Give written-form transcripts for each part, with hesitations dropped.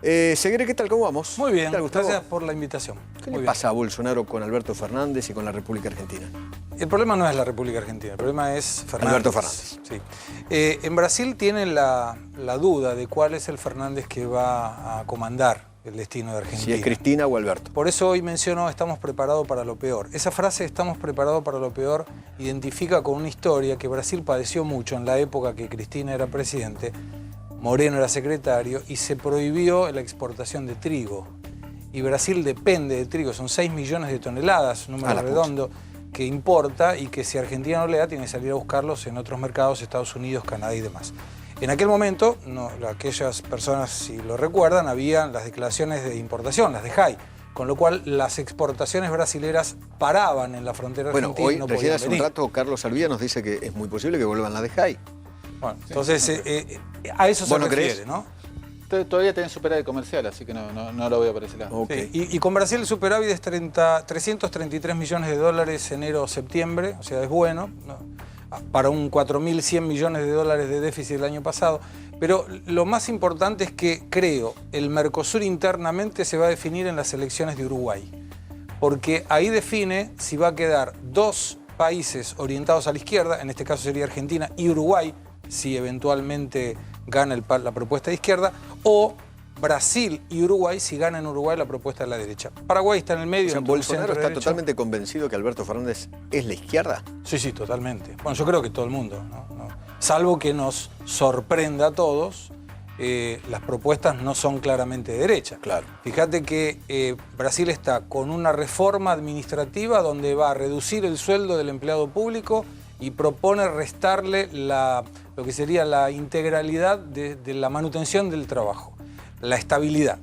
Segre, ¿qué tal? ¿Cómo vamos? Muy bien, ¿Qué tal, Gustavo? gracias por la invitación. ¿Qué le pasa a Bolsonaro con Alberto Fernández y con la República Argentina? El problema no es la República Argentina, el problema es Fernández. Alberto Fernández. Sí. En Brasil tienen la duda de cuál es el Fernández que va a comandar el destino de Argentina. Si es Cristina o Alberto. Por eso hoy menciono estamos preparados para lo peor. Esa frase, estamos preparados para lo peor, identifica con una historia que Brasil padeció mucho en la época que Cristina era presidente, Moreno era secretario, y se prohibió la exportación de trigo. Y Brasil depende de trigo, son 6 millones de toneladas, número redondo, que importa, y que si Argentina no le da, tiene que salir a buscarlos en otros mercados, Estados Unidos, Canadá y demás. En aquel momento, aquellas personas, si lo recuerdan, había las declaraciones de importación, las de JAI, con lo cual las exportaciones brasileras paraban en la frontera argentina. Bueno, hoy, no recién hace venir. un rato, Carlos Salvía nos dice que es muy posible que vuelvan las de JAI. Bueno, entonces, a eso se refiere, ¿no? Todavía tenés superávit comercial, así que no lo veo por ese lado. Okay. Sí, y con Brasil el superávit es 333 millones de dólares enero-septiembre, o sea, es bueno, ¿no? Para un 4.100 millones de dólares de déficit el año pasado. Pero lo más importante es que, creo, el Mercosur internamente se va a definir en las elecciones de Uruguay. Porque ahí define si va a quedar dos países orientados a la izquierda, en este caso sería Argentina y Uruguay, si eventualmente gana la propuesta de izquierda, o Brasil y Uruguay si gana en Uruguay la propuesta de la derecha. Paraguay está en el medio. O sea, ¿Bolsonaro está totalmente convencido que Alberto Fernández es la izquierda? Sí, sí, totalmente. Bueno, yo creo que todo el mundo, ¿no? Salvo que nos sorprenda a todos, las propuestas no son claramente de derecha. Claro. Fíjate que Brasil está con una reforma administrativa donde va a reducir el sueldo del empleado público y propone restarle lo que sería la integralidad de la manutención del trabajo, la estabilidad.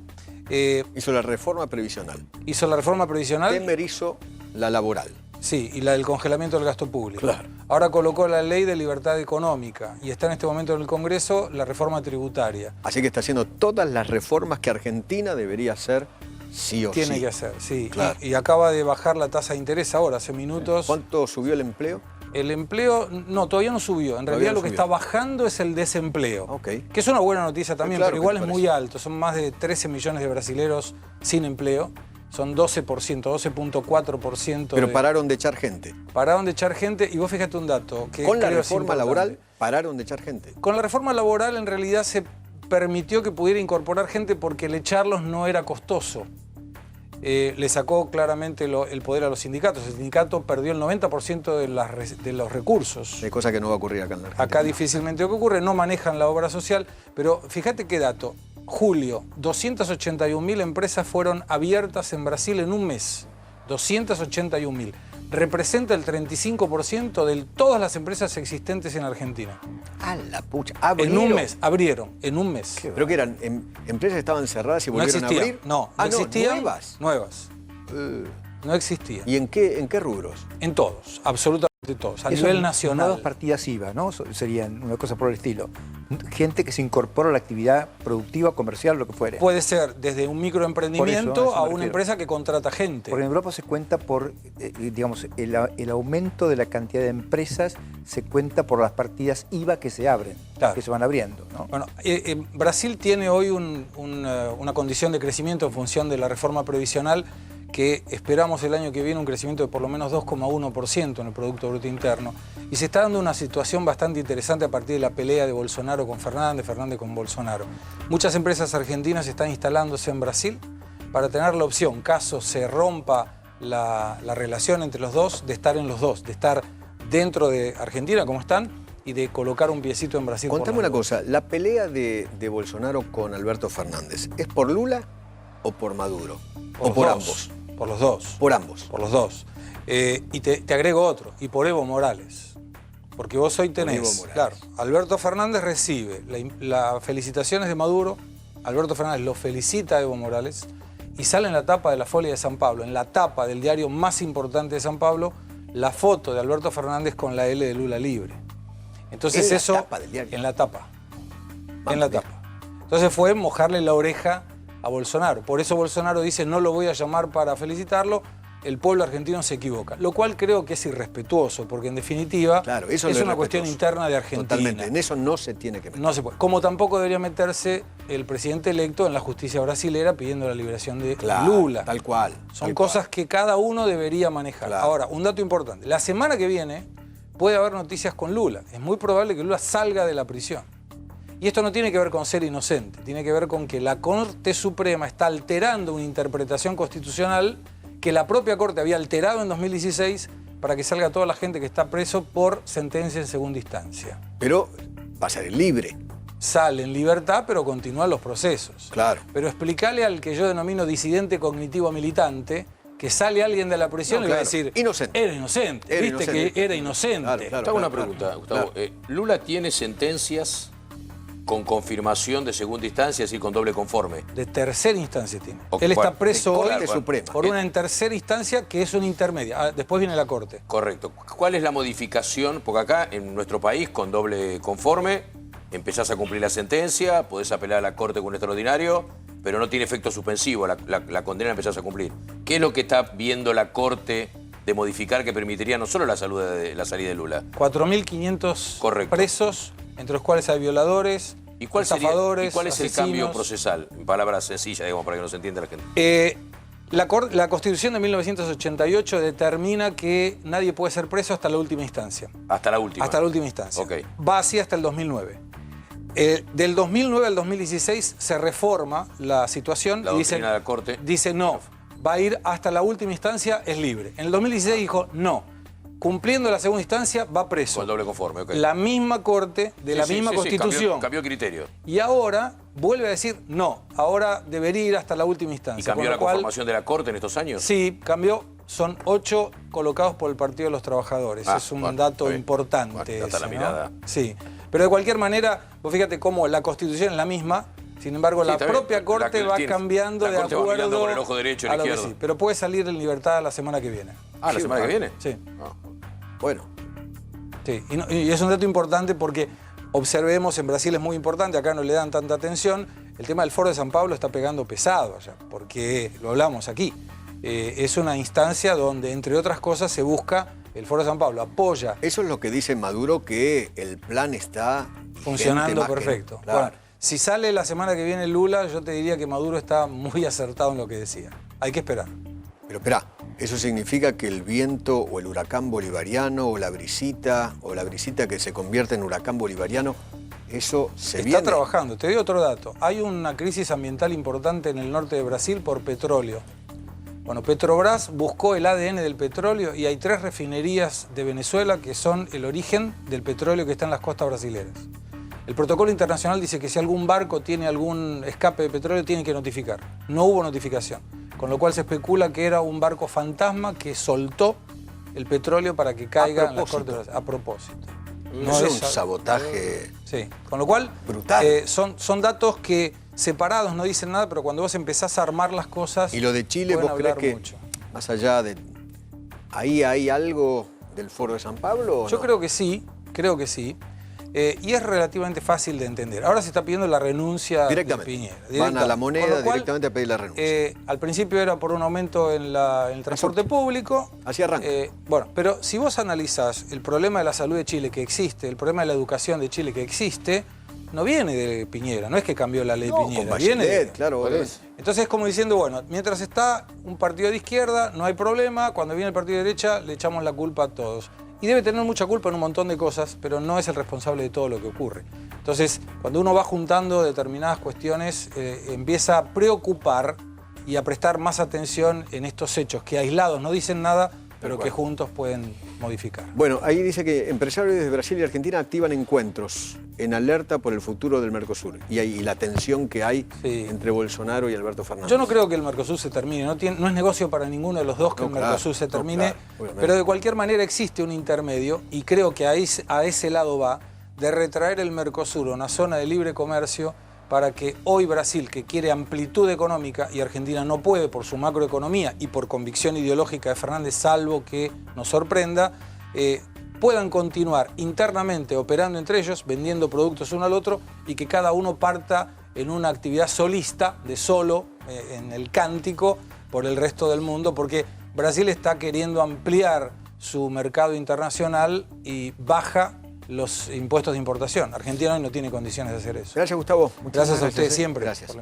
Hizo la reforma previsional. Hizo la reforma previsional. Temer hizo la laboral. Sí, y la del congelamiento del gasto público. Claro. Ahora colocó la ley de libertad económica y está en este momento en el Congreso la reforma tributaria. Así que está haciendo todas las reformas que Argentina debería hacer sí o sí. Tiene que hacer, sí. Claro. Y acaba de bajar la tasa de interés ahora, hace minutos. ¿Cuánto subió el empleo? El empleo, no, todavía no subió. En realidad lo que está bajando es el desempleo. Okay. Que es una buena noticia también, claro, pero igual es muy alto. Son más de 13 millones de brasileros sin empleo. Son 12%, 12.4%. Pero pararon de echar gente. Pararon de echar gente, y vos fíjate un dato. Que Con la creo reforma laboral pararon de echar gente. Con la reforma laboral en realidad se permitió que pudiera incorporar gente porque el echarlos no era costoso. Le sacó claramente el poder a los sindicatos. El sindicato perdió el 90% de los recursos. Hay cosa que no va a ocurrir acá en la Argentina. Acá difícilmente ocurre, no manejan la obra social, pero fíjate qué dato. Julio, 281.000 empresas fueron abiertas en Brasil en un mes. 281.000. Representa el 35% de todas las empresas existentes en Argentina. ¡A la pucha! En un mes, abrieron, en un mes. ¿Pero que eran empresas que estaban cerradas y volvieron a abrir? No existían. ¿Nuevas? Nuevas. No existían. ¿Y en qué rubros? En todos, absolutamente todos, a nivel nacional. Nuevas partidas IVA, ¿no? Serían una cosa por el estilo. Gente que se incorpora a la actividad productiva, comercial, lo que fuere. Puede ser desde un microemprendimiento a una empresa que contrata gente. Porque en Europa se cuenta por, digamos, el aumento de la cantidad de empresas se cuenta por las partidas IVA que se abren, claro, que se van abriendo, ¿no? Bueno, Brasil tiene hoy una condición de crecimiento en función de la reforma previsional que esperamos el año que viene un crecimiento de por lo menos 2,1% en el Producto Bruto Interno. Y se está dando una situación bastante interesante a partir de la pelea de Bolsonaro con Fernández, Fernández con Bolsonaro. Muchas empresas argentinas están instalándose en Brasil para tener la opción, caso se rompa la relación entre los dos, de estar en los dos, de estar dentro de Argentina como están y de colocar un piecito en Brasil. Contame una cosa, la pelea de Bolsonaro con Alberto Fernández, ¿es por Lula o por Maduro? ¿O por ambos? Por los dos. Por ambos. Por los dos. Y te agrego otro, y por Evo Morales. Porque vos hoy tenés, claro, Alberto Fernández recibe las felicitaciones de Maduro, Alberto Fernández lo felicita a Evo Morales, y sale en la tapa de la Folia de San Pablo, en la tapa del diario más importante de San Pablo, la foto de Alberto Fernández con la L de Lula libre. Entonces ¿En eso, la tapa del diario? En la tapa. En la tapa. Entonces fue mojarle la oreja a Bolsonaro. Por eso Bolsonaro dice, no lo voy a llamar para felicitarlo, el pueblo argentino se equivoca, lo cual creo que es irrespetuoso, porque en definitiva Claro, eso es no una cuestión interna de Argentina. Totalmente, en eso no se tiene que meter. No se puede. Como tampoco debería meterse el presidente electo en la justicia brasilera pidiendo la liberación de Lula. Tal cual. Son tal cosas cual. que cada uno debería manejar. Claro. Ahora, un dato importante. La semana que viene puede haber noticias con Lula. Es muy probable que Lula salga de la prisión. Y esto no tiene que ver con ser inocente, tiene que ver con que la Corte Suprema está alterando una interpretación constitucional que la propia Corte había alterado en 2016 para que salga toda la gente que está preso por sentencia en segunda instancia. Pero va a ser libre. Sale en libertad, pero continúan los procesos. Claro. Pero explicarle al que yo denomino disidente cognitivo militante que sale alguien de la prisión No, y le va a claro. decir... Inocente. Era inocente. Era Viste inocente. que era inocente. Claro, claro. Te hago una claro, pregunta, Gustavo. claro. Lula tiene sentencias con confirmación de segunda instancia, es decir, con doble conforme. De tercera instancia tiene. O Él está cuál, preso de hoy Corte Suprema. por una en tercera instancia que es una intermedia. Después viene la Corte. Correcto. ¿Cuál es la modificación? Porque acá, en nuestro país, con doble conforme, empezás a cumplir la sentencia, podés apelar a la Corte con un extraordinario, pero no tiene efecto suspensivo, la condena la empezás a cumplir. ¿Qué es lo que está viendo la Corte de modificar que permitiría no solo la salida de Lula? 4.500 Correcto. presos, entre los cuales hay violadores, ¿Y cuál es el asesinos. cambio procesal? En palabras sencillas, digamos, para que nos entienda la gente. La Constitución de 1988 determina que nadie puede ser preso hasta la última instancia. Hasta la última. Hasta la última instancia. Ok. Va así hasta el 2009. Del 2009 al 2016 se reforma la situación La y dice, doctrina de la Corte. dice no, va a ir hasta la última instancia, es libre. En el 2016 dijo no, cumpliendo la segunda instancia va preso. Con doble conforme, ok. La misma Corte de la misma Constitución. Cambió criterio. Y ahora vuelve a decir no, ahora debería ir hasta la última instancia. ¿Y cambió Con la lo cual, conformación de la Corte en estos años? Sí, cambió. Son 8 colocados por el Partido de los Trabajadores. Es un bueno, dato está bien. importante. Bueno, hasta la ese, mirada. ¿no? Sí. Pero de cualquier manera, vos fíjate cómo la Constitución es la misma, sin embargo, Sí, la está bien. propia Corte va cambiando la de Corte va acuerdo mirando con el ojo derecho y el a lo que izquierdo. sí. Pero puede salir en libertad la semana que viene. Ah, ¿la Sí, semana que viene? Sí. Ah. Bueno, Sí, y es un dato importante porque observemos, en Brasil es muy importante, acá no le dan tanta atención, el tema del Foro de San Pablo está pegando pesado allá, porque lo hablamos aquí. Es una instancia donde, entre otras cosas, se busca, el Foro de San Pablo apoya, eso es lo que dice Maduro, que el plan está funcionando vigente más que- perfecto. Claro. Bueno, si sale la semana que viene Lula, yo te diría que Maduro está muy acertado en lo que decía. Hay que esperar. Pero esperá, ¿eso significa que el viento o el huracán bolivariano o la brisita que se convierte en huracán bolivariano, eso se Está viene? trabajando. Te doy otro dato. Hay una crisis ambiental importante en el norte de Brasil por petróleo. Bueno, Petrobras buscó el ADN del petróleo y hay 3 refinerías de Venezuela que son el origen del petróleo que está en las costas brasileras. El protocolo internacional dice que si algún barco tiene algún escape de petróleo, tiene que notificar. No hubo notificación, con lo cual se especula que era un barco fantasma que soltó el petróleo para que caiga en las propósito. costas a propósito. Eso es un sabotaje. Sí, con lo cual Brutal. son datos que separados no dicen nada, pero cuando vos empezás a armar las cosas... Y lo de Chile, pueden ¿vos crees hablar que mucho. más allá de... ¿Ahí hay algo del Foro de San Pablo o Yo no? creo que sí, y es relativamente fácil de entender. Ahora se está pidiendo la renuncia de Directamente. Piñera. Van a la Con moneda lo cual, directamente a pedir la renuncia. Al principio era por un aumento en el transporte público. Así arranca. Bueno, pero si vos analizás el problema de la salud de Chile que existe, el problema de la educación de Chile que existe, no viene de Piñera, no es que cambió la ley No, Piñera, con viene de... Bachelet, claro. Por obvio. eso. Entonces es como diciendo, bueno, mientras está un partido de izquierda, no hay problema, cuando viene el partido de derecha le echamos la culpa a todos. Y debe tener mucha culpa en un montón de cosas, pero no es el responsable de todo lo que ocurre. Entonces, cuando uno va juntando determinadas cuestiones, empieza a preocupar y a prestar más atención en estos hechos que aislados no dicen nada, pero que juntos pueden modificar. Bueno, ahí dice que empresarios de Brasil y Argentina activan encuentros en alerta por el futuro del Mercosur y la tensión que hay Sí. entre Bolsonaro y Alberto Fernández. Yo no creo que el Mercosur se termine, no es negocio para ninguno de los dos que No, el claro, Mercosur se no, termine, claro, obviamente. pero de cualquier manera existe un intermedio y creo que a ese lado va de retraer el Mercosur a una zona de libre comercio para que hoy Brasil, que quiere amplitud económica y Argentina no puede por su macroeconomía y por convicción ideológica de Fernández, salvo que nos sorprenda, puedan continuar internamente operando entre ellos, vendiendo productos uno al otro y que cada uno parta en una actividad solista, de solo, en el cántico, por el resto del mundo, porque Brasil está queriendo ampliar su mercado internacional y baja los impuestos de importación. Argentina hoy no tiene condiciones de hacer eso. Gracias, Gustavo. Muchísimas Gracias a ustedes siempre. Gracias.